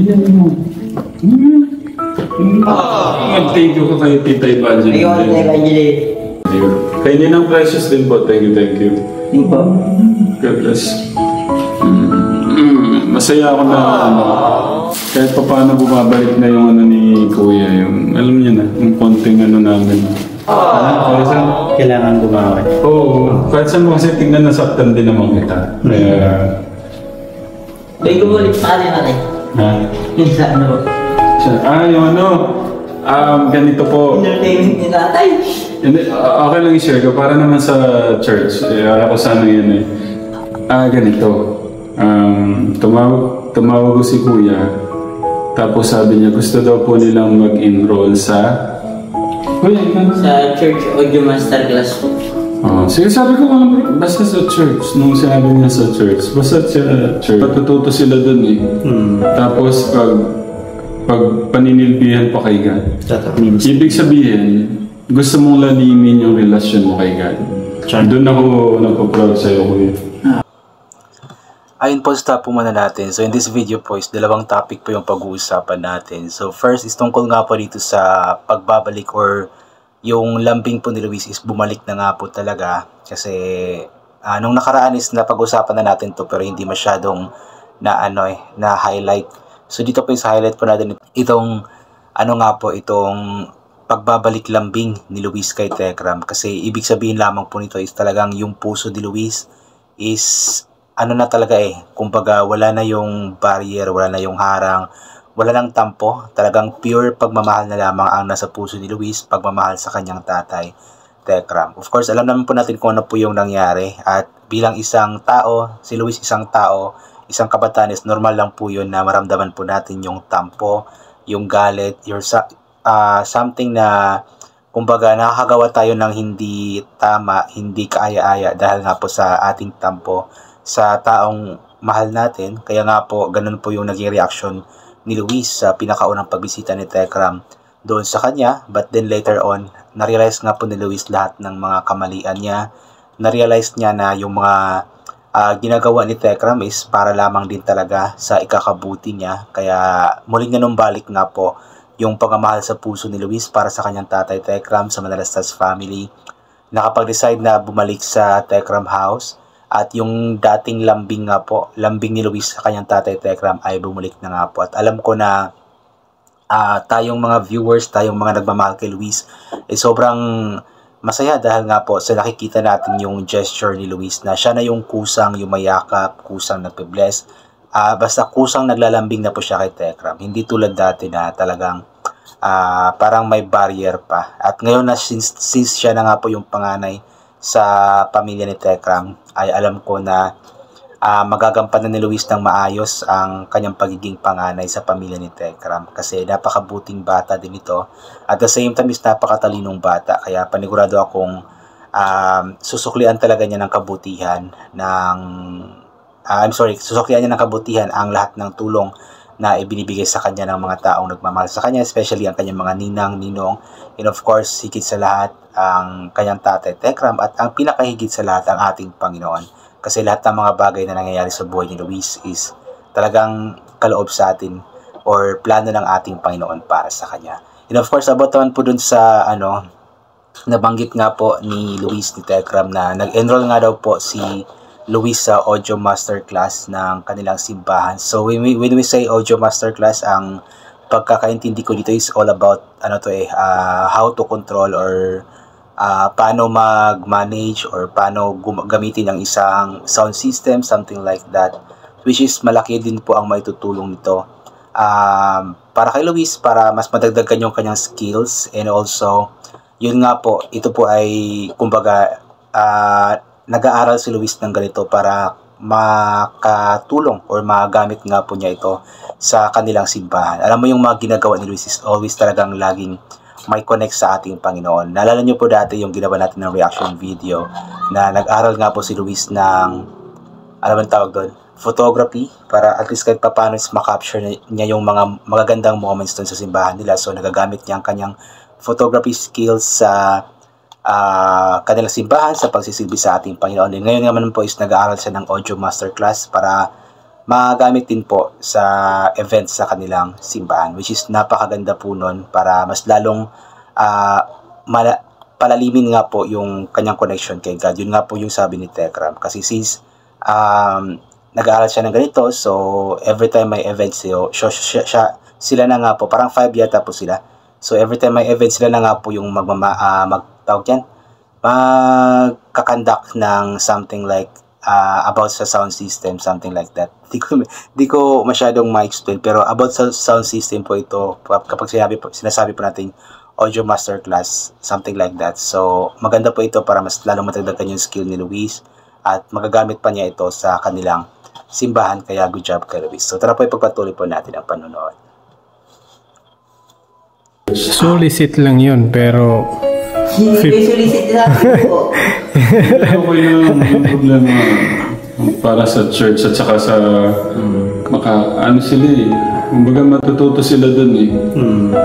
Yan mo. Mag-thank you ka kay Tita Evangeline. Ayun, Tita Evangeline. Ayun. Kay Ninang Precious din po. Thank you, thank you. Thank you po. God bless. Masaya ako na kahit pa paano bumabalik na yung ano ni Kuya. Yung, alam niya na, yung konting ano namin. Kailangan bumawi. Oo. Kahit saan mo kasi tingnan nasaktan din naman kita. Kaya... May gumulit pa rin natin. Ha? Yung sa ano. Yung ano, ganito po. Entertainment ni tatay. Hindi, okay lang i-share ko. Para naman sa church. Ako sana yun eh. Ganito. Tumawag ko si Kuya. Tapos sabi niya, gusto daw po nilang mag-enroll sa... Kuya, sa Church Audio Masterclass po. Sige, sabi ko basta sa church. Nung sinabi niya sa church, basta sa church. Patututo sila dun eh. Tapos pag paninilbihan pa kay God. Ibig sabihin, gusto mong lalimin yung relasyon mo kay God. Doon ako nagpo-proud sa'yo, Kuya. Ayun po, stop po muna natin. So in this video po is dalawang topic po yung pag-uusapan natin. So first is tungkol nga po dito sa pagbabalik or yung lambing po ni Luis is bumalik na nga po talaga. Kasi nung nakaraan is napag-usapan na natin to pero hindi masyadong na highlight. So dito po is highlight po natin itong itong pagbabalik lambing ni Luis kay Tekram. Kasi ibig sabihin lamang po nito is talagang yung puso ni Luis is na talaga kumbaga wala na yung barrier, wala na yung harang, wala nang tampo, talagang pure pagmamahal na lamang ang nasa puso ni Luis, pagmamahal sa kanyang tatay, Tekram. Of course, alam naman po natin kung ano po yung nangyari at bilang isang tao, si Luis isang tao, isang kabataan is normal lang po yun na maramdaman po natin yung tampo, yung galit, something na kumbaga nakakagawa tayo ng hindi tama, hindi kaaya-aya dahil nga po sa ating tampo sa taong mahal natin. Kaya nga po, ganun po yung naging reaction ni Luis sa pinakaunang pagbisita ni Tekram doon sa kanya. But then later on, na-realize nga po ni Luis lahat ng mga kamalian niya. Na-realize niya na yung mga ginagawa ni Tekram is para lamang din talaga sa ikakabuti niya. Kaya muling nanumbalik nga po yung pagmamahal sa puso ni Luis para sa kanyang tatay Tekram sa Manalastas family. Nakapag-decide na bumalik sa Tekram house. At yung dating lambing nga po, lambing ni Luis sa kanyang tatay Tekram ay bumulik na nga po. At alam ko na tayong mga viewers, tayong mga nagmamahal kay Luis ay sobrang masaya dahil nga po sa nakikita natin yung gesture ni Luis na siya na yung kusang yumayakap, kusang nagpe-bless. Basta kusang naglalambing na po siya kay Tekram. Hindi tulad dati na talagang parang may barrier pa. At ngayon na since siya na nga po yung panganay sa pamilya ni Tekram, ay alam ko na magagampanan ni Luis ng maayos ang kanyang pagiging panganay sa pamilya ni Tekram. Kasi napakabuting bata din ito. At the same time is napakatalinong bata. Kaya panigurado akong susuklian talaga niya ng kabutihan susuklian niya ng kabutihan ang lahat ng tulong na ibinibigay sa kanya ng mga taong nagmamahal sa kanya, especially ang kanyang mga ninang, ninong, and of course, higit sa lahat, ang kanyang tatay Tekram, at ang pinakahigit sa lahat, ang ating Panginoon. Kasi lahat ng mga bagay na nangyayari sa buhay ni Luis is talagang kaloob sa atin or plano ng ating Panginoon para sa kanya. And of course, about naman po dun sa nabanggit nga po ni Luis ni Tekram na nag-enroll nga daw po si Luis sa audio masterclass ng kanilang simbahan. So when we say audio masterclass, ang pagkakaintindi ko dito is all about how to control or paano mag-manage or paano gamitin ang isang sound system, something like that, which is malaki din po ang maitutulong nito para kay Luis, para mas madagdagan yung kanyang skills. And also yun nga po, ito po ay kumbaga nag-aaral si Luis ng ganito para makatulong or magamit nga po niya ito sa kanilang simbahan. Alam mo yung mga ginagawa ni Luis is always talagang laging may connect sa ating Panginoon. Naalala niyo po dati yung ginawa natin ng reaction video na nag-aral nga po si Luis ng, tawag doon, photography, para at least kahit paano is makapture niya yung mga magagandang moments doon sa simbahan nila. So nagagamit niya ang kanyang photography skills sa kanilang simbahan sa pagsisilbi sa ating Panginoon. And ngayon naman po is nag-aaral siya ng audio masterclass para magamit din po sa events sa kanilang simbahan, which is napakaganda po nun para mas lalong palalimin nga po yung kanyang connection kay God. Yun nga po yung sabi ni Tekram. Kasi since nag-aaral siya ng ganito, so every time may event sila na nga po, parang 5 yata po sila. So every time may event sila na nga po yung magkakandak ng something like about sa sound system, something like that. Di ko masyadong ma-explain, pero about sa sound system po ito, kapag sinasabi po natin audio masterclass, something like that. So maganda po ito para mas lalong matagdagan yung skill ni Luis at magagamit pa niya ito sa kanilang simbahan, kaya good job kay Luis. So tara po, ipagpatuloy po natin ang panonood. Solicit lang yun, pero Hindi solicit natin po. Okay lang yung problema para sa church at saka sa ano sila eh. Kumbaga matututo sila dun eh.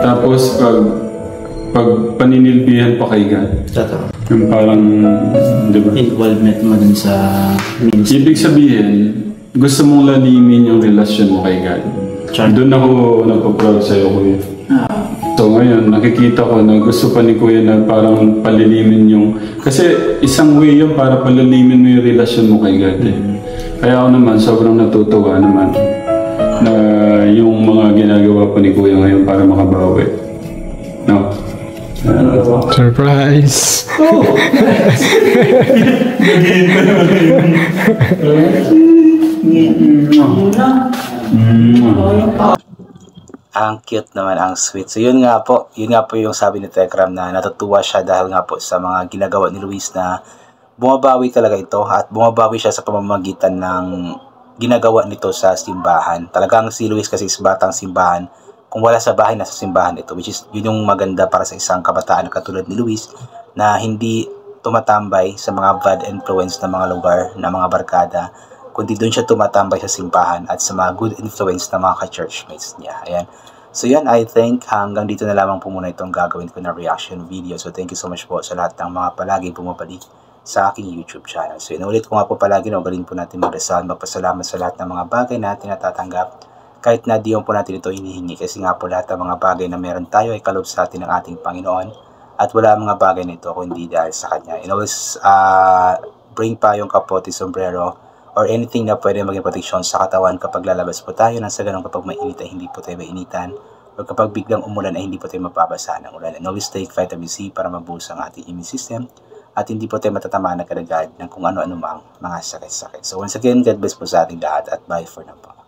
Tapos pag paninilbihan pa kay God. Totoo. Yung parang, di ba? Involvement mo dun sa ministry. Ibig sabihin, gusto mong lalimin yung relasyon mo kay God. Doon ako nagpo-proud sa'yo, Kuya. So ngayon, nakikita ko na gusto pa ni Kuya na parang palilimin yung... Kasi isang way yun para palilimin mo yung relasyon mo kay God eh. Kaya ako naman, sobrang natutuwa naman na yung mga ginagawa pa ni Kuya ngayon para makabawi. No? surprise. Ang cute naman, ang sweet. So yun nga po yung sabi ni Tekram na natutuwa siya dahil nga po sa mga ginagawa ni Luis na bumabawi talaga ito at bumabawi siya sa pamamagitan ng ginagawa nito sa simbahan. Talagang si Luis kasi is batang simbahan. Kung wala sa bahay, nasa simbahan ito, which is yun yung maganda para sa isang kabataan katulad ni Luis na hindi tumatambay sa mga bad influence na mga lugar, na mga barkada, kundi doon siya tumatambay sa simbahan at sa mga good influence na mga ka-churchmates niya. Ayan. So yan, I think hanggang dito na lamang po muna itong gagawin ko na reaction video. So thank you so much po sa lahat ng mga palagi bumabalik sa aking YouTube channel. So inulit ko nga po palagi na galing po natin magdasal, magpasalamat sa lahat ng mga bagay na ating natatanggap kahit na di po natin ito hinihingi, kasi nga po lahat ng mga bagay na meron tayo ay kaloob sa atin ng ating Panginoon at wala ang mga bagay na ito kundi dahil sa Kanya. And always bring pa yung kapote, sombrero, or anything na pwede maging proteksyon sa katawan kapag lalabas po tayo, nang sa ganun kapag mainit ay hindi po tayo mainitan, o kapag biglang umulan ay hindi po tayo mababasa ng ulan. And always take vitamin C para mabuhos ang ating immune system at hindi po tayo matatamaan ng kadagad ng kung ano-ano mang mga sakit-sakit. So once again, God bless po sa ating lahat at bye for now po.